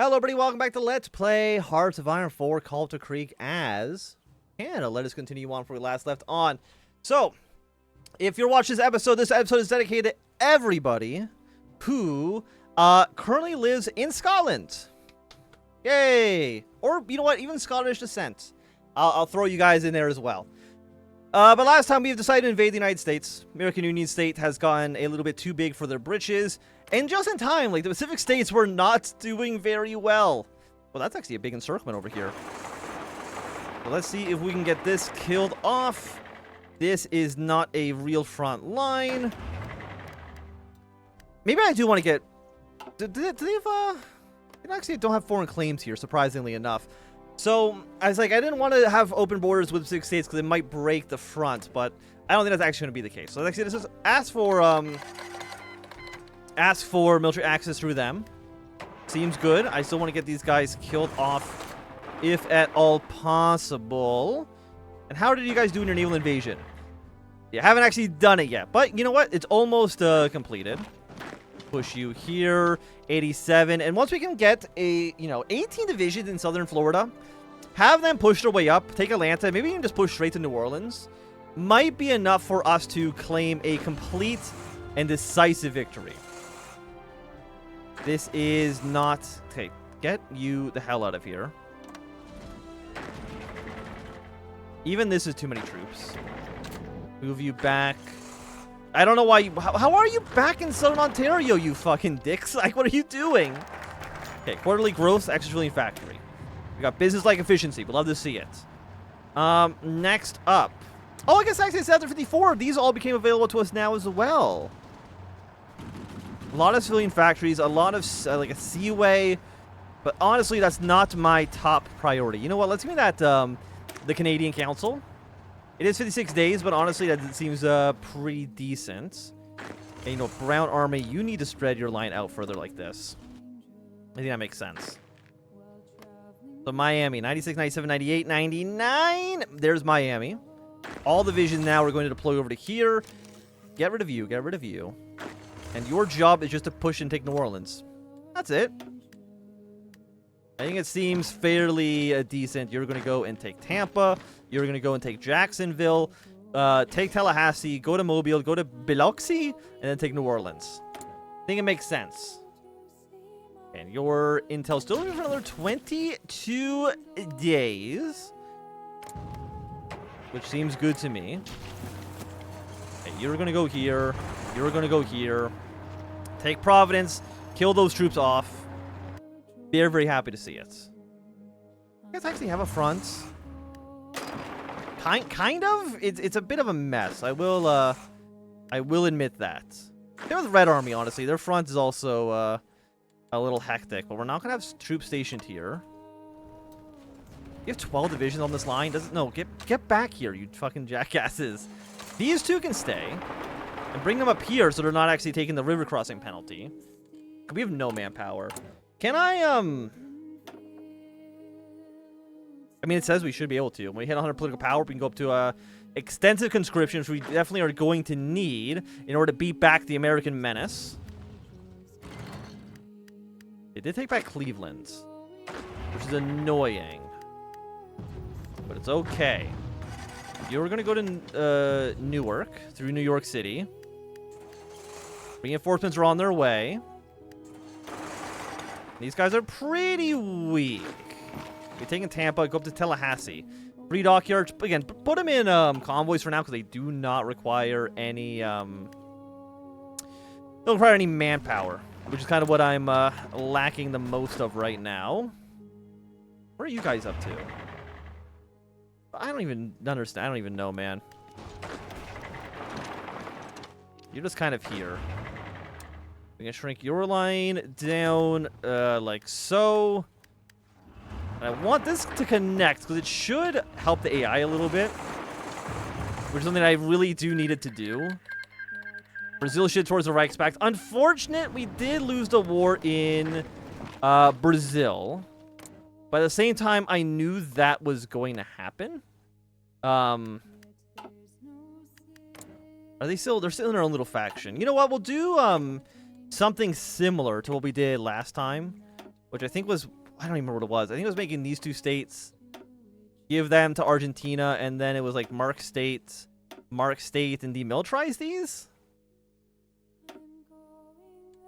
Hello everybody, welcome back to Let's Play Hearts of Iron 4 Kalterkrieg as Canada. Let us continue on where we last left on. So, if you're watching this episode is dedicated to everybody who currently lives in Scotland. Yay! Or, you know what, even Scottish descent. I'll throw you guys in there as well. But last time we've decided to invade the United States. American Union State has gotten a little bit too big for their britches. And just in time, like, the Pacific states were not doing very well. Well, that's actually a big encirclement over here. So let's see if we can get this killed off. This is not a real front line. Maybe I do want to get... Do they have, they actually don't have foreign claims here, surprisingly enough. So, I was like, I didn't want to have open borders with 6 states because it might break the front, but I don't think that's actually going to be the case. So, actually, this is ask for military access through them. Seems good. I still want to get these guys killed off, if at all possible. And how did you guys do in your naval invasion? You haven't actually done it yet, but you know what? It's almost completed. Push you here, 87, and once we can get a 18 divisions in southern Florida, have them push their way up, take Atlanta, maybe even just push straight to New Orleans, might be enough for us to claim a complete and decisive victory. This is not... Okay, get you the hell out of here. Even this is too many troops. Move you back. I don't know why you... How are you back in Southern Ontario, you fucking dicks? Like, what are you doing? Okay, quarterly growth, extra trillion factory. We got business-like efficiency. We'd love to see it. Next up. Oh, I guess actually it's after 54. These all became available to us now as well. A lot of civilian factories, a lot of, like, a seaway. But honestly, that's not my top priority. You know what? Let's give me that, the Canadian Council. It is 56 days, but honestly, that seems pretty decent. And, you know, Brown Army, you need to spread your line out further like this. I think that makes sense. So, Miami, 96, 97, 98, 99. There's Miami. All divisions now are going to deploy over to here. Get rid of you. Get rid of you. And your job is just to push and take New Orleans. That's it. I think it seems fairly decent. You're going to go and take Tampa. You're going to go and take Jacksonville. Take Tallahassee. Go to Mobile. Go to Biloxi. And then take New Orleans. I think it makes sense. And your intel still looking for another 22 days. Which seems good to me. Okay, you're going to go here. You're going to go here. Take Providence. Kill those troops off. They're very happy to see it. You guys actually have a front. Kind of. It's a bit of a mess. I will admit that. They're the Red Army, honestly. Their front is also a little hectic, but we're not gonna have troops stationed here. You have 12 divisions on this line. No, get back here, you fucking jackasses. These two can stay and bring them up here, so they're not actually taking the river crossing penalty. We have no manpower. Can I mean, it says we should be able to. When we hit 100 political power, we can go up to extensive conscription, which we definitely are going to need in order to beat back the American menace. They did take back Cleveland, which is annoying. But it's okay. You're going to go to Newark through New York City. Reinforcements are on their way. These guys are pretty weak. We're taking Tampa, go up to Tallahassee. 3 dockyards. Again, put them in convoys for now because they do not require any don't require any manpower, which is kind of what I'm lacking the most of right now. Where are you guys up to? I don't even understand. I don't even know, man. You're just kind of here. We're going to shrink your line down like so. And I want this to connect because it should help the AI a little bit, which is something I really do need it to do. Brazil should towards the Reichspakt. Unfortunate, we did lose the war in Brazil. But at the same time, I knew that was going to happen. Are they still... They're still in their own little faction. You know what? We'll do something similar to what we did last time. which I think was, I don't even remember what it was. I think it was making these two states, give them to Argentina, and then it was like mark state, and demilitarize these?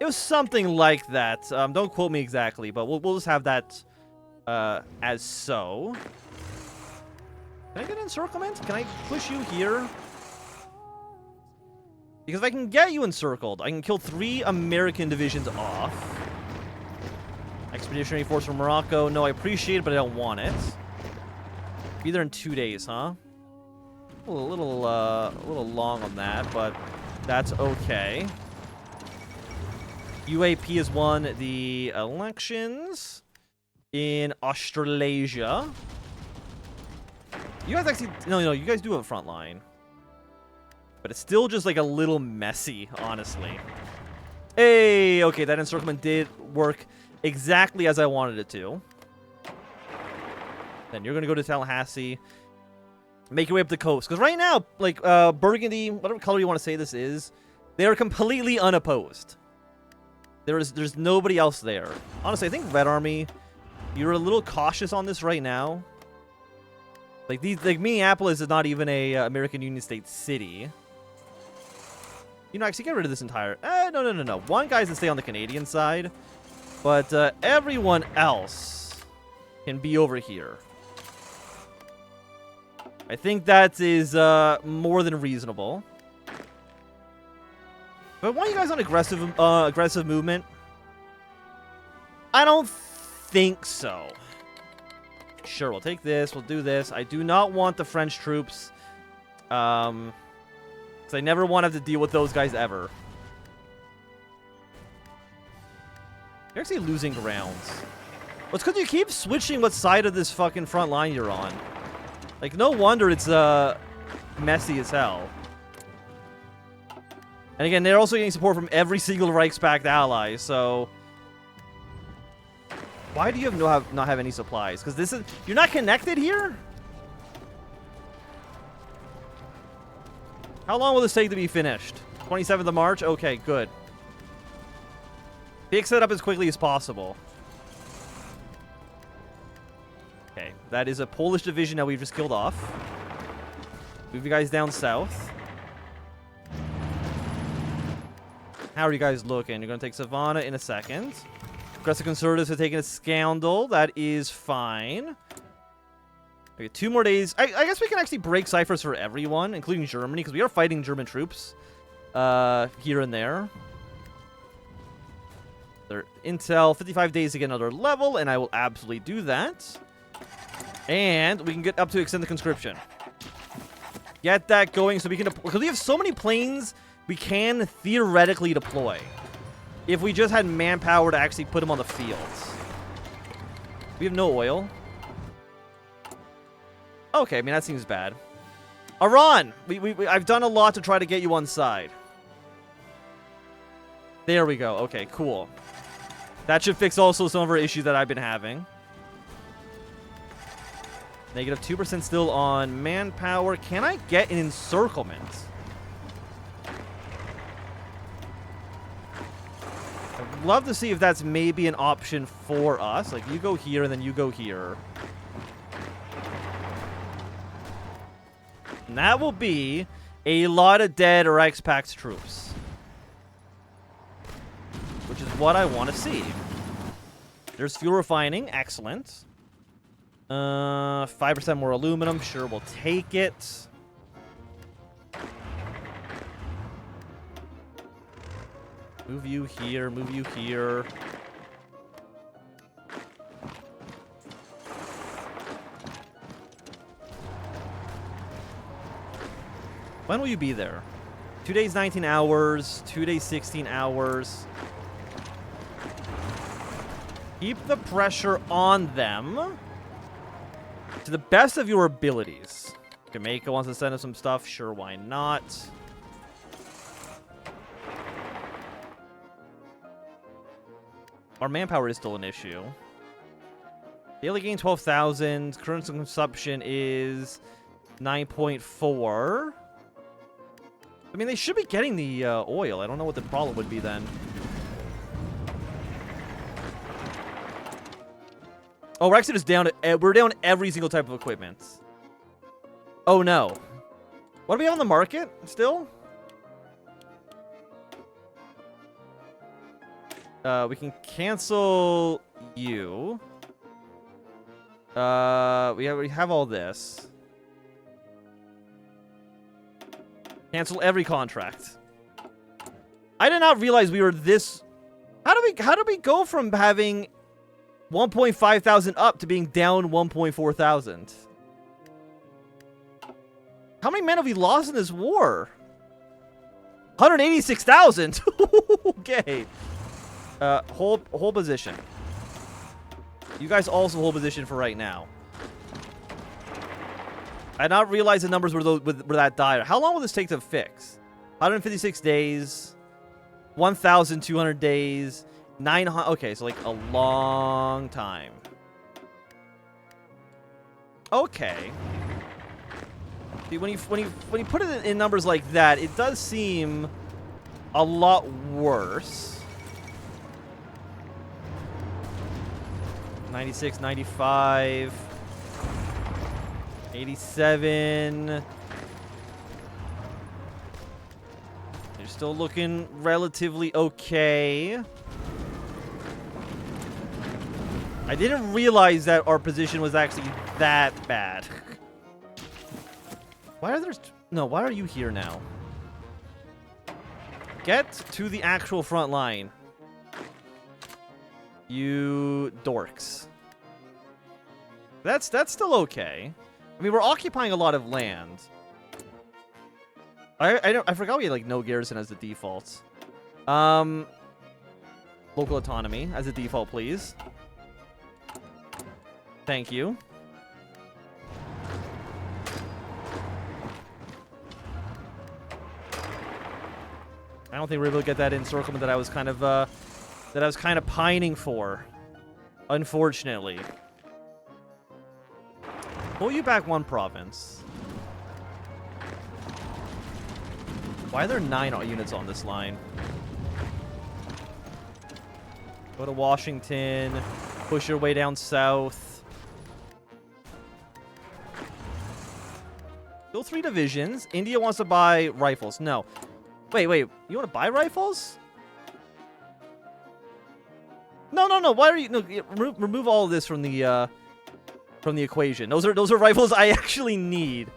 It was something like that. Don't quote me exactly, but we'll just have that as so. Can I get encirclement? Can I push you here? Because if I can get you encircled, I can kill 3 American divisions off. Expeditionary force from Morocco. No, I appreciate it, but I don't want it. Be there in 2 days, huh? A little long on that, but that's okay. UAP has won the elections in Australasia. You guys actually... No, you guys do have a front line. But it's still just, like, a little messy, honestly. Hey! Okay, that encirclement did work exactly as I wanted it to. Then you're going to go to Tallahassee. Make your way up the coast. Because right now, like, Burgundy, whatever color you want to say this is, they are completely unopposed. There's nobody else there. Honestly, I think Red Army, you're a little cautious on this right now. Like Minneapolis is not even a American Union State city. You know, actually get rid of this entire... No. One guy's to stay on the Canadian side. But everyone else can be over here. I think that is more than reasonable. But why are you guys on aggressive movement? I don't think so. Sure, we'll take this. We'll do this. I do not want the French troops. Because I never want to have to deal with those guys ever. You're actually losing grounds. Well, it's because you keep switching what side of this fucking front line you're on. Like, no wonder it's messy as hell. And again, they're also getting support from every single Reichspakt ally, so... Why do you not have any supplies? Because this is... You're not connected here? How long will this take to be finished? 27th of March? Okay, good. Fix it up as quickly as possible. Okay, that is a Polish division that we've just killed off. Move you guys down south. How are you guys looking? You're going to take Savannah in a second. Aggressive Conservatives have taken a Scandal. That is fine. Okay, 2 more days. I guess we can actually break ciphers for everyone, including Germany, because we are fighting German troops here and there. Their intel, 55 days to get another level, and I will absolutely do that. And we can get up to extended conscription. Get that going so we can... Because we have so many planes we can theoretically deploy. If we just had manpower to actually put them on the fields. We have no oil. Okay, I mean, that seems bad. Iran! I've done a lot to try to get you on side. There we go. Okay, cool. That should fix also some of our issues that I've been having. Negative 2% still on manpower. Can I get an encirclement? I'd love to see if that's maybe an option for us. Like, you go here, and then you go here. And that will be a lot of dead Reichspakt troops. Which is what I want to see. There's fuel refining. Excellent. 5% more aluminum. Sure, we'll take it. Move you here. Move you here. When will you be there? 2 days, 19 hours. 2 days, 16 hours. Keep the pressure on them to the best of your abilities. Jamaica wants to send us some stuff. Sure, why not? Our manpower is still an issue. Daily gain 12,000. Current consumption is 9.4. I mean, they should be getting the oil. I don't know what the problem would be then. Oh, we're actually just down. We're down every single type of equipment. Oh no. What do we have on the market still? We can cancel you. We have all this. Cancel every contract. I did not realize we were this. How did we go from having 1.5 thousand up to being down 1.4 thousand? How many men have we lost in this war? 186,000. Okay. Hold position. You guys also hold position for right now. I did not realize the numbers were that dire. How long will this take to fix? 156 days. 1,200 days. 900. Okay, so like a long time. Okay. See, when you put it in numbers like that, it does seem a lot worse. 96, 95, 87. You're still looking relatively okay. I didn't realize that our position was actually that bad. Why are there... No, why are you here now? Get to the actual front line. You dorks. That's still okay. I mean, we're occupying a lot of land. I forgot we had like no garrison as the default. Local autonomy as a default, please. Thank you. I don't think we're able to get that encirclement that I was kind of pining for. Unfortunately. Pull you back one province. Why are there 9 units on this line? Go to Washington. Push your way down south. Still 3 divisions. India wants to buy rifles. No. Wait. You want to buy rifles? No. Why are you... No, remove all of this from the equation. Those are rifles I actually need.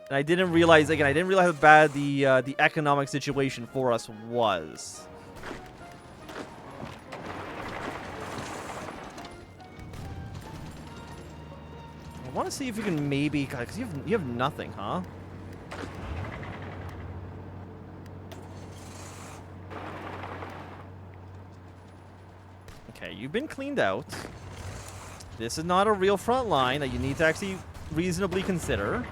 And I didn't realize... Again, I didn't realize how bad the economic situation for us was. I want to see if we can maybe... God, because you have nothing, huh? Okay, you've been cleaned out. This is not a real front line that you need to actually reasonably consider.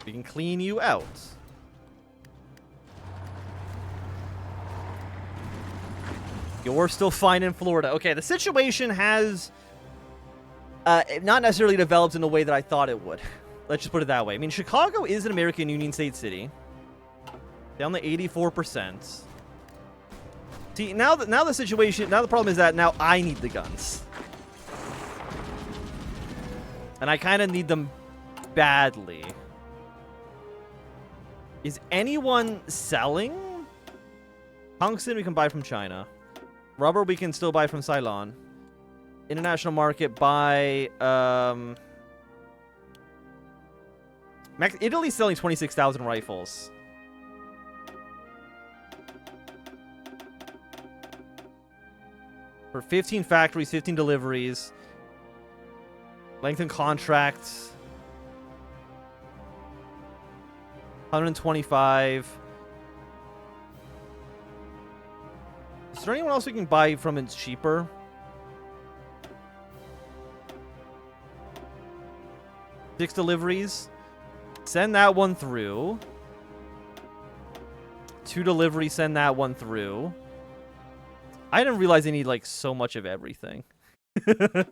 We can clean you out. You're still fine in Florida. Okay, the situation has not necessarily developed in the way that I thought it would. Let's just put it that way. I mean, Chicago is an American Union State city. Down to 84%. See, now the situation... Now the problem is that now I need the guns. And I kind of need them badly. Is anyone selling? Tungsten we can buy from China. Rubber we can still buy from Ceylon. International market buy... Italy's selling 26,000 rifles. For 15 factories, 15 deliveries. Lengthen contracts. 125. Is there anyone else we can buy from it's cheaper? Six deliveries. Send that one through. 2 deliveries, send that one through. I didn't realize they need, like, so much of everything. But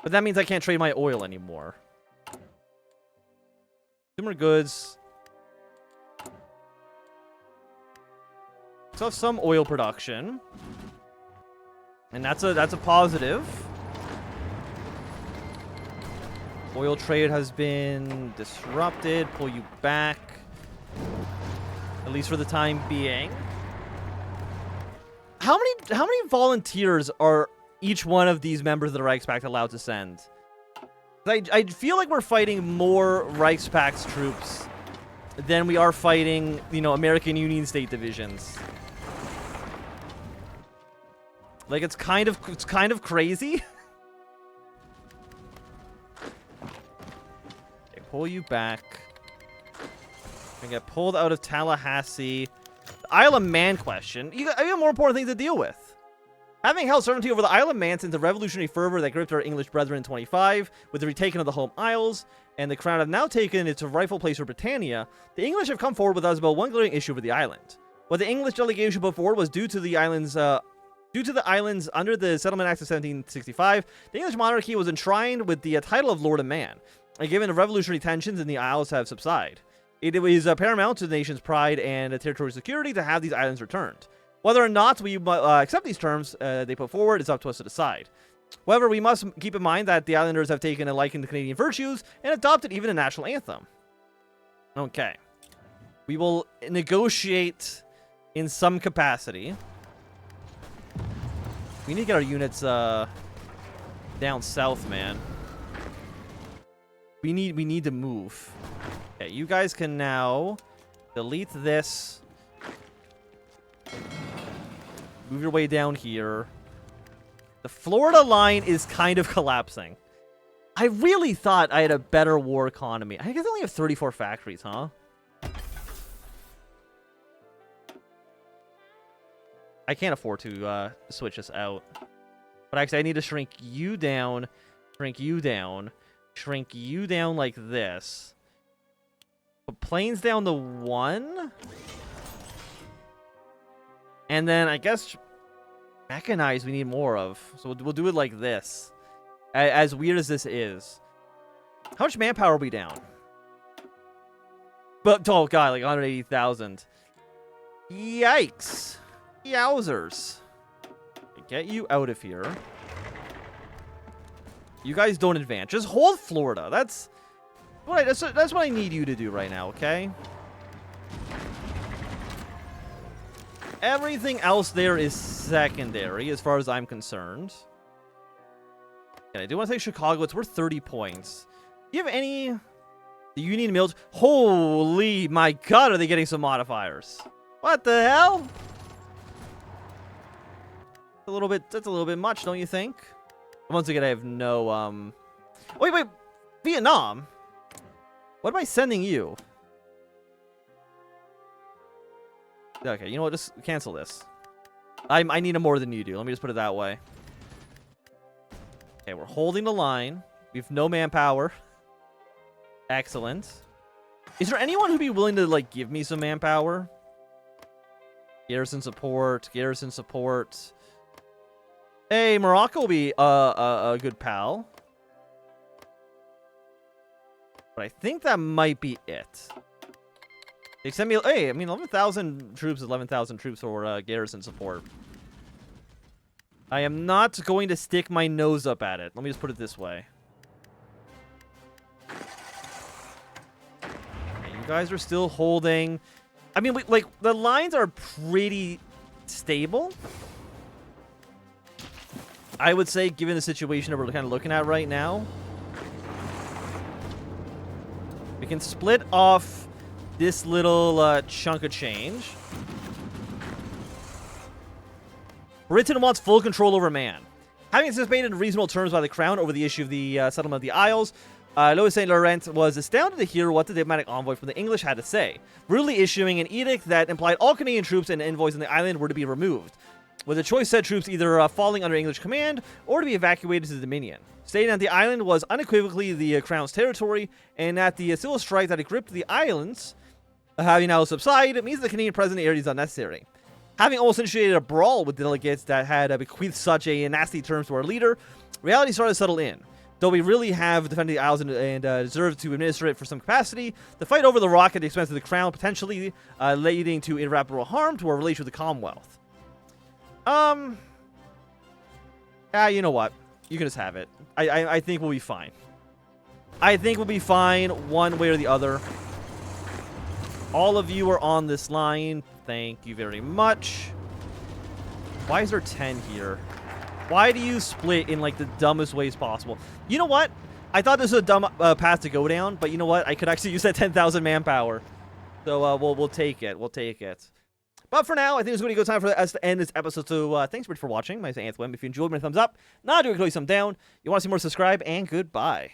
that means I can't trade my oil anymore. Consumer goods. So some oil production. And that's a positive. Oil trade has been disrupted. Pull you back. At least for the time being. How many volunteers are each one of these members of the Reichspakt allowed to send? I feel like we're fighting more Reichspakt troops than we are fighting, you know, American Union State divisions. Like it's kind of crazy. Okay, pull you back. And get pulled out of Tallahassee. The Isle of Man question. You have a more important thing to deal with. Having held sovereignty over the Isle of Man since the revolutionary fervor that gripped our English brethren in 25, with the retaking of the home isles, and the crown have now taken its rightful place for Britannia, the English have come forward with us about one glaring issue for the island. What the English delegation put forward was due to the islands under the Settlement Act of 1765, the English monarchy was enshrined with the title of Lord of Man, and given the revolutionary tensions in the Isles have subsided, it was paramount to the nation's pride and territorial security to have these islands returned. Whether or not we accept these terms they put forward is up to us to decide. However, we must keep in mind that the islanders have taken a liking to Canadian virtues and adopted even a national anthem. Okay. We will negotiate in some capacity. We need to get our units down south, man. We need to move. Okay, you guys can now delete this. Move your way down here. The Florida line is kind of collapsing. I really thought I had a better war economy. I guess I only have 34 factories, huh? I can't afford to switch this out. But actually, I need to shrink you down, shrink you down, shrink you down like this. Put planes down to 1. And then I guess mechanized we need more of. So we'll do it like this. As weird as this is. How much manpower are we down? But, oh god, like 180,000. Yikes. Yowzers. Get you out of here. You guys don't advance. Just hold Florida. That's what I need you to do right now, okay? Everything else there is secondary, as far as I'm concerned. And I do want to say Chicago. It's worth 30 points. Do you have any... The Union Mills... Holy my god, are they getting some modifiers? What the hell? That's a little bit much, don't you think? Once again, I have no, Wait. Vietnam? What am I sending you? Okay, you know what? Just cancel this. I need more than you do. Let me just put it that way. Okay, we're holding the line. We have no manpower. Excellent. Is there anyone who'd be willing to, like, give me some manpower? Garrison support. Garrison support. Hey, Morocco will be a good pal. But I think that might be it. They sent me... Hey, I mean, 11,000 troops is 11,000 troops for garrison support. I am not going to stick my nose up at it. Let me just put it this way. Okay, you guys are still holding... I mean, like, the lines are pretty stable. I would say, given the situation that we're kind of looking at right now, we can split off this little chunk of change. Britain wants full control over Man. Having anticipated in reasonable terms by the Crown over the issue of the settlement of the Isles, Louis St. Laurent was astounded to hear what the diplomatic envoy from the English had to say, rudely issuing an edict that implied all Canadian troops and envoys in the island were to be removed, with the choice said troops either falling under English command or to be evacuated to the Dominion, stating that the island was unequivocally the Crown's territory and that the civil strife that had gripped the islands, having now subsided, means the Canadian president area is unnecessary. Having almost initiated a brawl with delegates that had bequeathed such a nasty terms to our leader, reality started to settle in. Though we really have defended the Isles and deserve to administer it for some capacity, the fight over the rock at the expense of the crown, potentially leading to irreparable harm to our relation with the Commonwealth. You know what? You can just have it. I think we'll be fine. I think we'll be fine one way or the other. All of you are on this line. Thank you very much. Why is there 10 here? Why do you split in, like, the dumbest ways possible? You know what? I thought this was a dumb path to go down, but you know what? I could actually use that 10,000 manpower. So, we'll take it. We'll take it. But for now, I think it's going to be a good time for us to end this episode. So, thanks for watching. My name is Anthem. If you enjoyed, give me a thumbs up. Not doing a thumb down. You want to see more, subscribe, and goodbye.